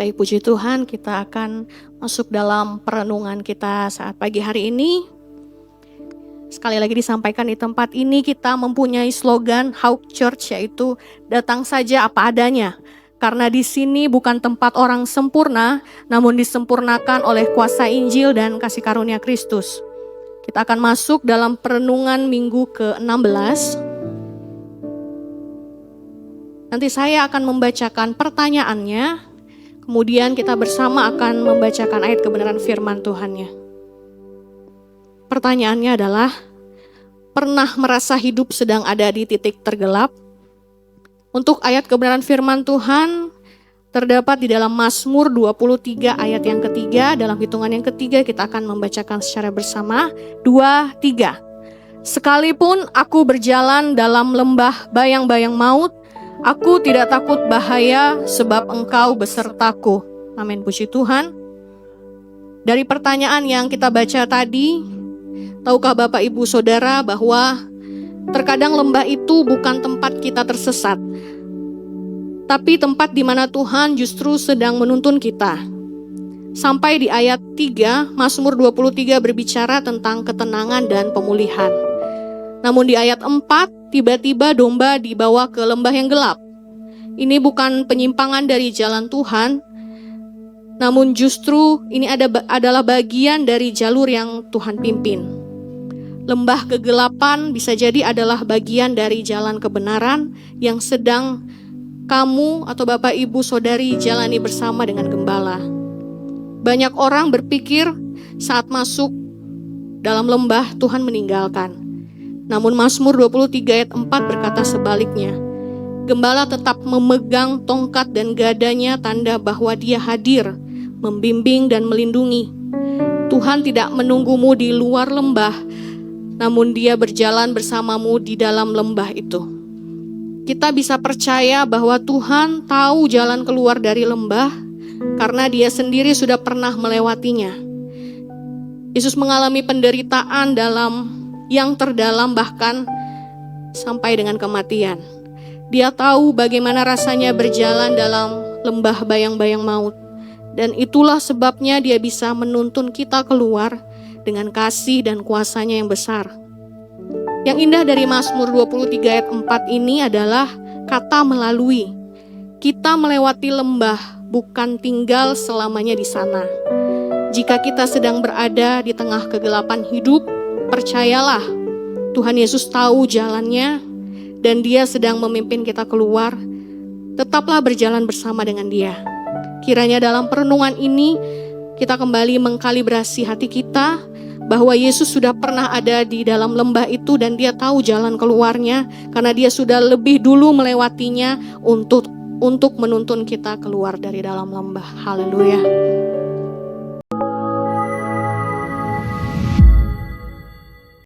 Baik, puji Tuhan, kita akan masuk dalam perenungan kita saat pagi hari ini. Sekali lagi disampaikan di tempat ini kita mempunyai slogan Hope Church, yaitu datang saja apa adanya. Karena di sini bukan tempat orang sempurna, namun disempurnakan oleh kuasa Injil dan kasih karunia Kristus. Kita akan masuk dalam perenungan minggu ke-16. Nanti saya akan membacakan pertanyaannya. Kemudian kita bersama akan membacakan ayat kebenaran firman Tuhannya. Pertanyaannya adalah, pernah merasa hidup sedang ada di titik tergelap? Untuk ayat kebenaran firman Tuhan terdapat di dalam Mazmur 23 ayat yang ketiga. Dalam hitungan yang ketiga kita akan membacakan secara bersama. 2, 3. Sekalipun aku berjalan dalam lembah bayang-bayang maut, aku tidak takut bahaya sebab Engkau besertaku. Amin, puji Tuhan. Dari pertanyaan yang kita baca tadi, tahukah Bapak Ibu Saudara bahwa terkadang lembah itu bukan tempat kita tersesat, tapi tempat di mana Tuhan justru sedang menuntun kita. Sampai di ayat 3, Mazmur 23 berbicara tentang ketenangan dan pemulihan. Namun di ayat 4, tiba-tiba domba dibawa ke lembah yang gelap. Ini bukan penyimpangan dari jalan Tuhan, namun justru ini adalah bagian dari jalur yang Tuhan pimpin. Lembah kegelapan bisa jadi adalah bagian dari jalan kebenaran yang sedang kamu atau Bapak Ibu Saudari jalani bersama dengan gembala. Banyak orang berpikir saat masuk dalam lembah Tuhan meninggalkan. Namun Mazmur 23 ayat 4 berkata sebaliknya. Gembala tetap memegang tongkat dan gadanya, tanda bahwa dia hadir, membimbing dan melindungi. Tuhan tidak menunggumu di luar lembah, namun dia berjalan bersamamu di dalam lembah itu. Kita bisa percaya bahwa Tuhan tahu jalan keluar dari lembah, karena dia sendiri sudah pernah melewatinya. Yesus mengalami penderitaan yang terdalam bahkan sampai dengan kematian. Dia tahu bagaimana rasanya berjalan dalam lembah bayang-bayang maut. Dan itulah sebabnya dia bisa menuntun kita keluar dengan kasih dan kuasanya yang besar. Yang indah dari Mazmur 23 ayat 4 ini adalah kata melalui. Kita melewati lembah, bukan tinggal selamanya di sana. Jika kita sedang berada di tengah kegelapan hidup, percayalah, Tuhan Yesus tahu jalannya dan dia sedang memimpin kita keluar. Tetaplah berjalan bersama dengan dia. Kiranya dalam perenungan ini kita kembali mengkalibrasi hati kita bahwa Yesus sudah pernah ada di dalam lembah itu dan dia tahu jalan keluarnya karena dia sudah lebih dulu melewatinya untuk menuntun kita keluar dari dalam lembah. Haleluya.